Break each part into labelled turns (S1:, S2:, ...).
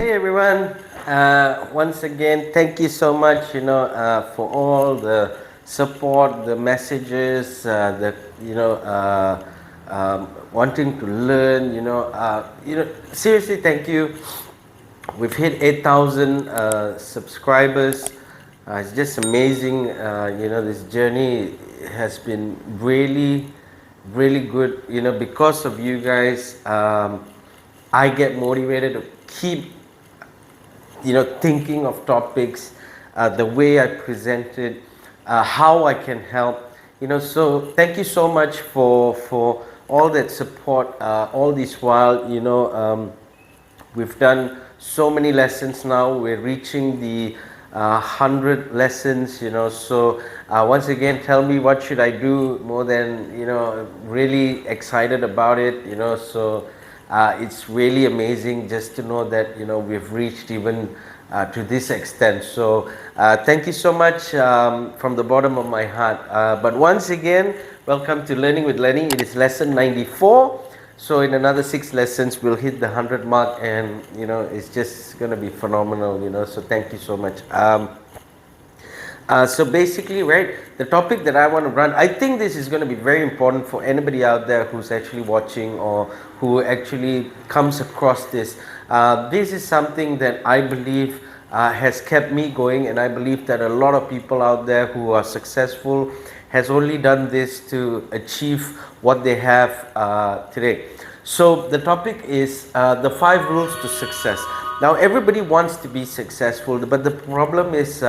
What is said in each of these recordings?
S1: Hey everyone, once again, thank you so much, for all the support, the messages, wanting to learn, seriously, thank you. We've hit 8,000 subscribers. It's just amazing. This journey has been really, really good. Because of you guys, I get motivated to keep thinking of topics, the way I present it, how I can help. So thank you so much for all that support. All this while, we've done so many lessons now. We're reaching the 100 lessons. So once again, tell me what should I do more than really excited about it. So. It's really amazing just to know that we've reached even to this extent. So thank you so much from the bottom of my heart. But once again, welcome to Learning with Lenny. It is lesson 94. So in another 6 lessons, we'll hit the 100 mark, and it's just going to be phenomenal. So thank you so much. So basically, right, the topic that I want to run, I think this is going to be very important for anybody out there who's actually watching or who actually comes across this. This is something that I believe has kept me going, and I believe that a lot of people out there who are successful has only done this to achieve what they have today. So the topic is the 5 rules to success. Now everybody wants to be successful, but the problem is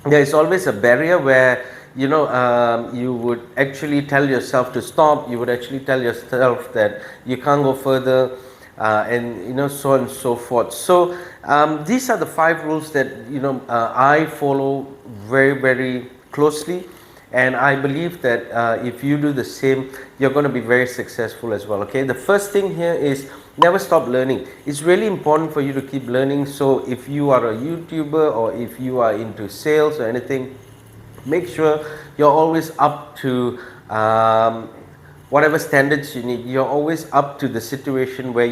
S1: there is always a barrier where you would actually tell yourself to stop. You would actually tell yourself that you can't go further, and so on and so forth. So these are the 5 rules that I follow very, very closely, and I believe that if you do the same, you're going to be very successful as well. Okay, the first thing here is never stop learning. It's really important for you to keep learning. So if you are a YouTuber or if you are into sales or anything, make sure you're always up to whatever standards you need. You're always up to the situation where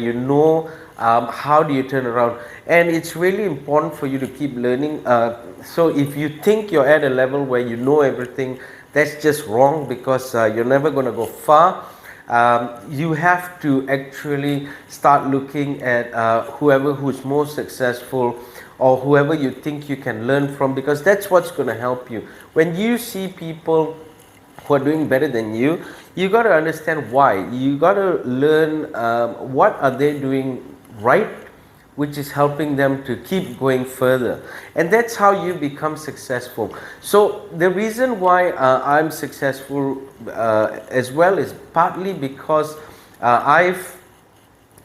S1: how do you turn around. And it's really important for you to keep learning. So if you think you're at a level where you know everything, that's just wrong, because you're never going to go far. You have to actually start looking at whoever who's most successful, or whoever you think you can learn from, because that's what's going to help you. When you see people who are doing better than you got to understand why. You got to learn what are they doing right, which is helping them to keep going further, and that's how you become successful. So the reason why I'm successful as well is partly because I've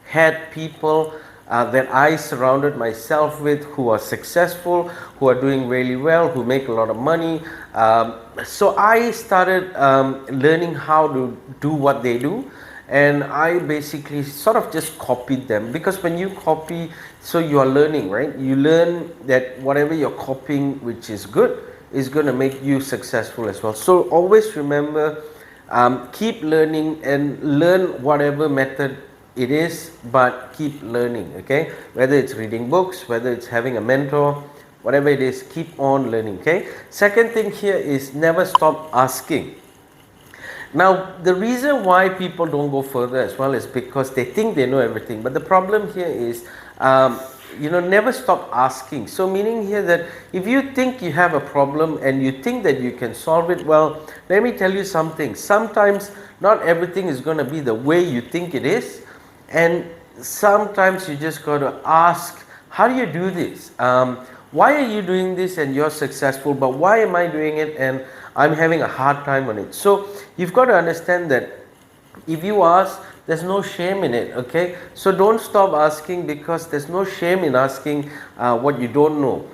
S1: had people that I surrounded myself with who are successful, who are doing really well, who make a lot of money. So I started learning how to do what they do, and I basically sort of just copied them, because when you copy, so you are learning, right? You learn that whatever you're copying, which is good, is going to make you successful as well. So always remember, keep learning and learn whatever method it is, but keep learning, okay? Whether it's reading books, whether it's having a mentor, whatever it is, keep on learning, okay? Second thing here is never stop asking. Now, the reason why people don't go further as well is because they think they know everything. But the problem here is, never stop asking. So meaning here that if you think you have a problem and you think that you can solve it, well, let me tell you something. Sometimes not everything is going to be the way you think it is. And sometimes you just got to ask, how do you do this? Why are you doing this and you're successful, but why am I doing it and I'm having a hard time on it? So you've got to understand that if you ask, there's no shame in it, okay? So don't stop asking, because there's no shame in asking what you don't know.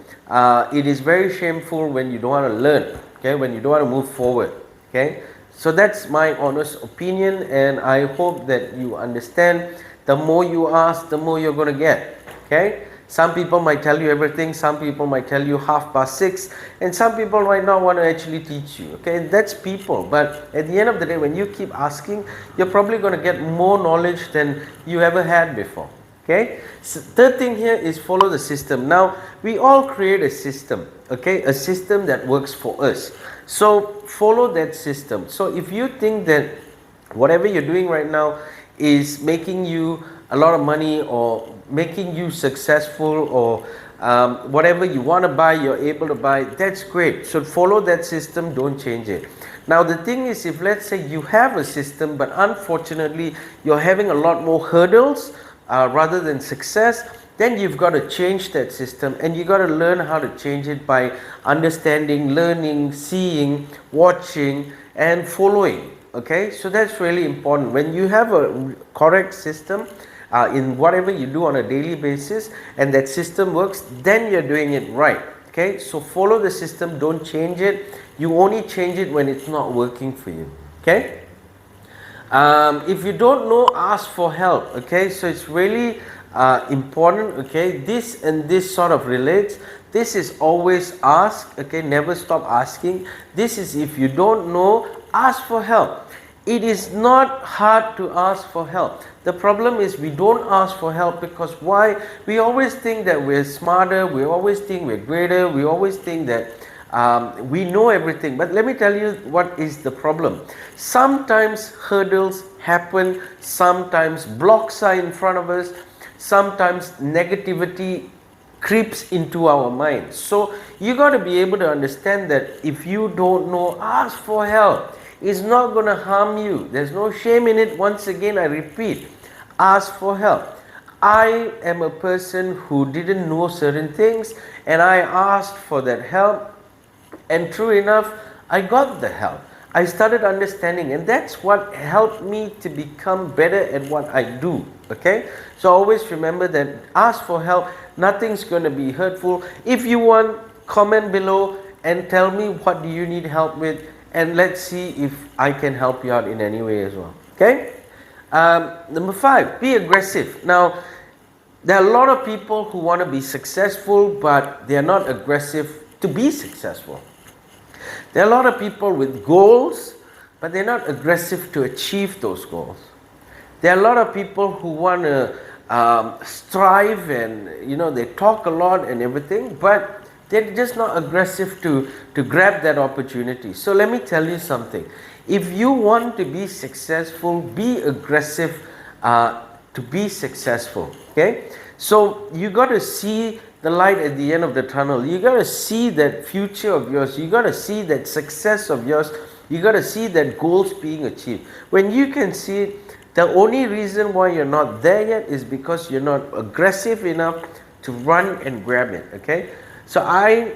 S1: It is very shameful when you don't want to learn, okay? When you don't want to move forward, okay? So that's my honest opinion, and I hope that you understand. The more you ask, the more you're going to get, okay? Some people might tell you everything, some people might tell you 6:30, and some people might not want to actually teach you, okay? That's people, but at the end of the day, when you keep asking, you're probably going to get more knowledge than you ever had before, Okay. So third thing here is follow the system. Now we all create a system. Okay, a system that works for us. So follow that system. So if you think that whatever you're doing right now is making you a lot of money or making you successful, or whatever you want to buy, you're able to buy, that's great. So follow that system, don't change it. Now the thing is, if let's say you have a system but unfortunately you're having a lot more hurdles rather than success, then you've got to change that system, and you got to learn how to change it by understanding, learning, seeing, watching and following. Okay, so that's really important. When you have a correct system in whatever you do on a daily basis, and that system works, then you're doing it right. Okay, so follow the system, don't change it. You only change it when it's not working for you. Okay. If you don't know, ask for help. Okay, so it's really important. Okay, this and this sort of relates. This is always ask. Okay, never stop asking. This is if you don't know, ask for help. It is not hard to ask for help. The problem is we don't ask for help because why? We always think that we're smarter, we always think we're greater, we always think that we know everything. But let me tell you what is the problem. Sometimes hurdles happen, sometimes blocks are in front of us, sometimes negativity creeps into our minds. So you got to be able to understand that if you don't know, ask for help. It's not going to harm you. There's no shame in it. Once again, I repeat, ask for help. I am a person who didn't know certain things, and I asked for that help, and true enough, I got the help. I started understanding, and that's what helped me to become better at what I do. Okay, so always remember that ask for help. Nothing's going to be hurtful. If you want, comment below and tell me what do you need help with, and let's see if I can help you out in any way as well. Okay. Number 5, be aggressive. Now, there are a lot of people who want to be successful, but they are not aggressive to be successful. There are a lot of people with goals, but they're not aggressive to achieve those goals. There are a lot of people who want to strive, and they talk a lot and everything, but they're just not aggressive to grab that opportunity. So let me tell you something. If you want to be successful, be aggressive to be successful. Okay? So you got to see the light at the end of the tunnel. You got to see that future of yours. You got to see that success of yours. You got to see that goals being achieved. When you can see it, the only reason why you're not there yet is because you're not aggressive enough to run and grab it. Okay? So I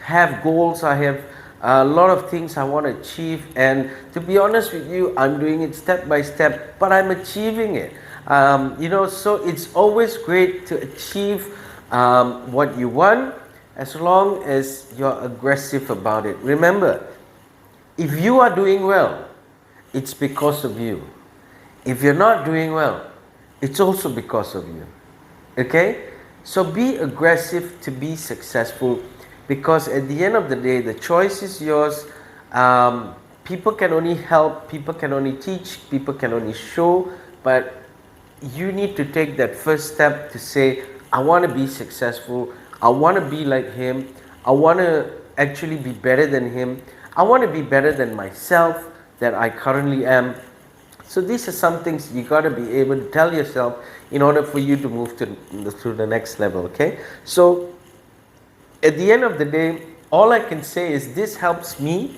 S1: have goals, I have a lot of things I want to achieve, and to be honest with you, I'm doing it step by step, but I'm achieving it. So it's always great to achieve what you want as long as you're aggressive about it. Remember, if you are doing well, it's because of you. If you're not doing well, it's also because of you. Okay? So be aggressive to be successful, because at the end of the day, the choice is yours. People can only help, people can only teach, people can only show, but you need to take that first step to say, I want to be successful, I want to be like him, I want to actually be better than him, I want to be better than myself that I currently am. So these are some things you got to be able to tell yourself in order for you to move to the next level. Okay, so at the end of the day, all I can say is this helps me,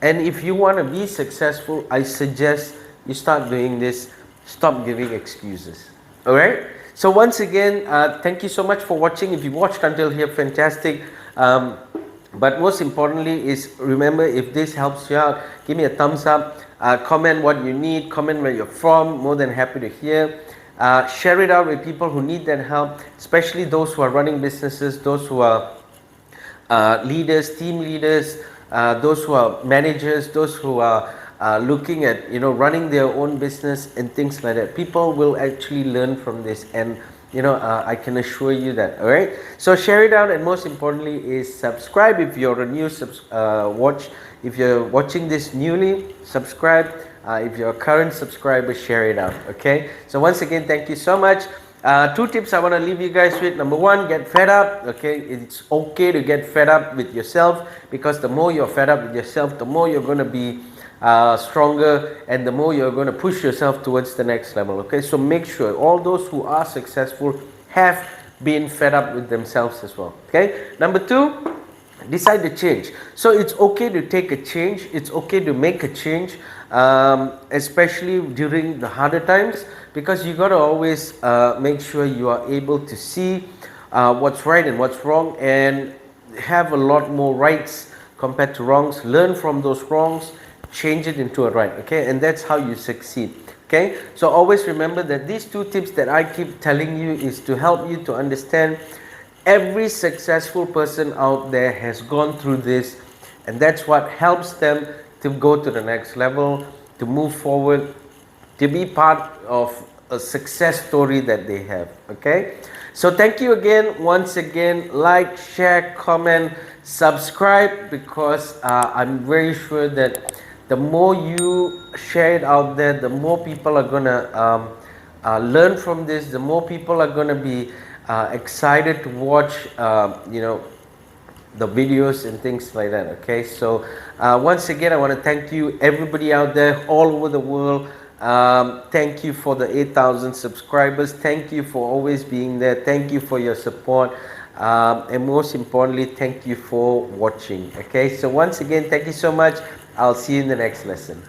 S1: and if you want to be successful, I suggest you start doing this. Stop giving excuses. All right, so once again, thank you so much for watching. If you watched until here, fantastic. But most importantly is, remember, if this helps you out, give me a thumbs up, comment what you need, comment where you're from, more than happy to hear. Share it out with people who need that help, especially those who are running businesses, those who are leaders, team leaders, those who are managers, those who are looking at running their own business and things like that. People will actually learn from this, and I can assure you that. All right, so share it out, and most importantly is subscribe if you're a new if you're watching this newly. Subscribe. If you're a current subscriber, share it out. Okay, so once again, thank you so much. Two tips I want to leave you guys with. Number one, get fed up. Okay, it's okay to get fed up with yourself, because the more you're fed up with yourself, the more you're going to be stronger, and the more you're going to push yourself towards the next level. Okay, so make sure all those who are successful have been fed up with themselves as well. Okay, number two, decide to change. So it's okay to take a change, it's okay to make a change, especially during the harder times, because you got to always make sure you are able to see what's right and what's wrong, and have a lot more rights compared to wrongs. Learn from those wrongs, change it into a right. Okay, and that's how you succeed. Okay, so always remember that these two tips that I keep telling you is to help you to understand every successful person out there has gone through this, and that's what helps them to go to the next level, to move forward, to be part of a success story that they have. Okay, so thank you again, once again. Like, share, comment, subscribe, because I'm very sure that the more you share it out there, the more people are gonna learn from this, the more people are gonna be excited to watch the videos and things like that. Okay, so once again, I want to thank you, everybody out there all over the world. Thank you for the 8,000 subscribers. Thank you for always being there. Thank you for your support, and most importantly, thank you for watching. Okay, so once again, thank you so much. I'll see you in the next lesson.